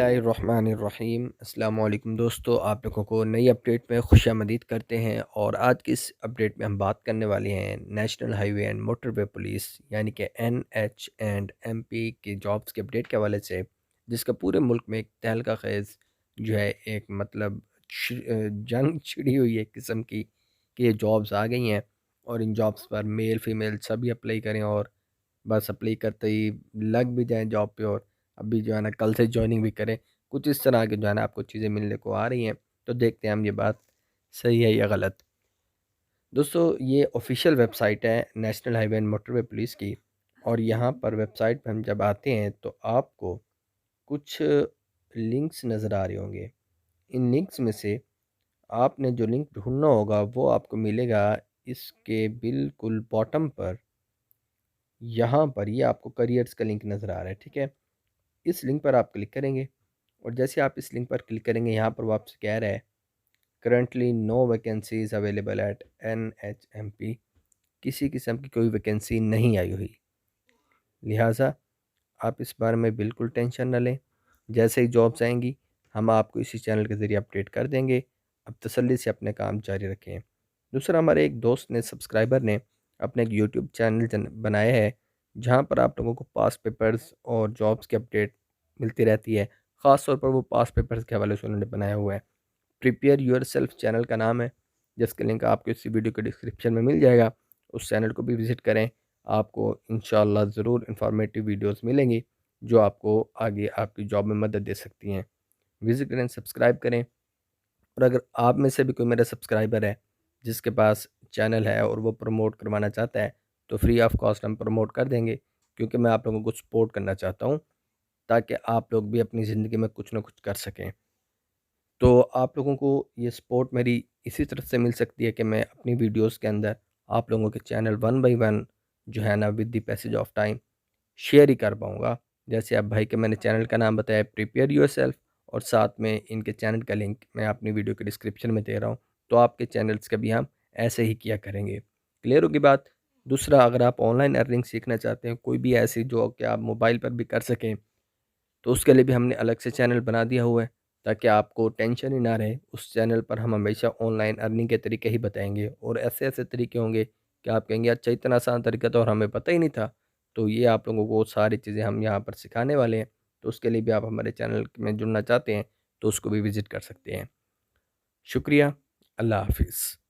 बिस्मिल्लाहिर्रहमानिर्रहीम। अस्सलामु अलैकुम दोस्तों, आप लोगों को नई अपडेट में खुशामदीद करते हैं। और आज की इस अपडेट में हम बात करने वाले हैं national highway and motorway police यानी कि NH&MP की जॉब्स के अपडेट के हवाले से, जिसका पूरे मुल्क में एक तहलका खेज़ जो है एक मतलब जंग छिड़ी हुई है एक किस्म की कि ये जॉब्स आ गई हैं और इन जॉब्स पर मेल फीमेल सभी अप्लाई करें और बस अप्लाई करते ही लग भी जाएँ जॉब पे और अभी जो है ना कल से जॉइनिंग भी करें। कुछ इस तरह की जो है ना आपको चीज़ें मिलने को आ रही हैं। तो देखते हैं हम ये बात सही है या गलत। दोस्तों ये ऑफ़िशियल वेबसाइट है national highway and motorway police की। और यहाँ पर वेबसाइट पे हम जब आते हैं तो आपको कुछ लिंक्स नज़र आ रहे होंगे। इन लिंक्स में से आपने जो लिंक ढूँढना होगा वो आपको मिलेगा इसके बिल्कुल बॉटम पर। यहाँ पर ये आपको करियर्स का लिंक नज़र आ रहा है, ठीक है? इस लिंक पर आप क्लिक करेंगे और जैसे आप इस लिंक पर क्लिक करेंगे यहाँ पर वो आपसे कह रहा है currently no vacancies available at NH&MP। किसी किस्म की कोई वैकेंसी नहीं आई हुई, लिहाजा आप इस बारे में बिल्कुल टेंशन न लें। जैसे ही जॉब्स आएंगी हम आपको इसी चैनल के ज़रिए अपडेट कर देंगे। अब तसल्ली से अपने काम जारी रखें। दूसरा, हमारे एक दोस्त ने सब्सक्राइबर ने अपने एक यूट्यूब चैनल बनाया है जहाँ पर आप लोगों को पास पेपर्स और जॉब्स की अपडेट मिलती रहती है। ख़ास तौर पर वो पास पेपर्स के हवाले से उन्होंने बनाया हुआ है। प्रिपेयर योर सेल्फ चैनल का नाम है, जिसका लिंक आपको इसी वीडियो के डिस्क्रिप्शन में मिल जाएगा। उस चैनल को भी विज़िट करें। आपको इंशाल्लाह ज़रूर इंफॉर्मेटिव वीडियोस मिलेंगी जो आपको आगे आपकी जॉब में मदद दे सकती हैं। विज़िट करें, सब्सक्राइब करें। और अगर आप में से भी कोई मेरा सब्सक्राइबर है जिसके पास चैनल है और वो प्रमोट करवाना चाहता है तो फ्री ऑफ कॉस्ट हम प्रमोट कर देंगे, क्योंकि मैं आप लोगों को सपोर्ट करना चाहता हूँ ताकि आप लोग भी अपनी ज़िंदगी में कुछ ना कुछ कर सकें। तो आप लोगों को ये सपोर्ट मेरी इसी तरह से मिल सकती है कि मैं अपनी वीडियोस के अंदर आप लोगों के चैनल वन बाय वन जो है ना with the passage of time share ही कर पाऊँगा। जैसे अब भाई के मैंने चैनल का नाम बताया प्रिपेयर योरसेल्फ, और साथ में इनके चैनल का लिंक मैं अपनी वीडियो के डिस्क्रिप्शन में दे रहा हूँ। तो आपके चैनल्स का भी हम ऐसे ही किया करेंगे। क्लियर होगी बात? दूसरा, अगर आप ऑनलाइन अर्निंग सीखना चाहते हैं कोई भी ऐसी जो कि आप मोबाइल पर भी कर सकें, तो उसके लिए भी हमने अलग से चैनल बना दिया हुआ है ताकि आपको टेंशन ही ना रहे। उस चैनल पर हम हमेशा ऑनलाइन अर्निंग के तरीके ही बताएंगे और ऐसे ऐसे तरीके होंगे कि आप कहेंगे अच्छा इतना आसान तरीका तो और हमें पता ही नहीं था। तो ये आप लोगों को सारी चीज़ें हम यहाँ पर सिखाने वाले हैं। तो उसके लिए भी आप हमारे चैनल में जुड़ना चाहते हैं तो उसको भी विज़िट कर सकते हैं। शुक्रिया। अल्लाह हाफिज़।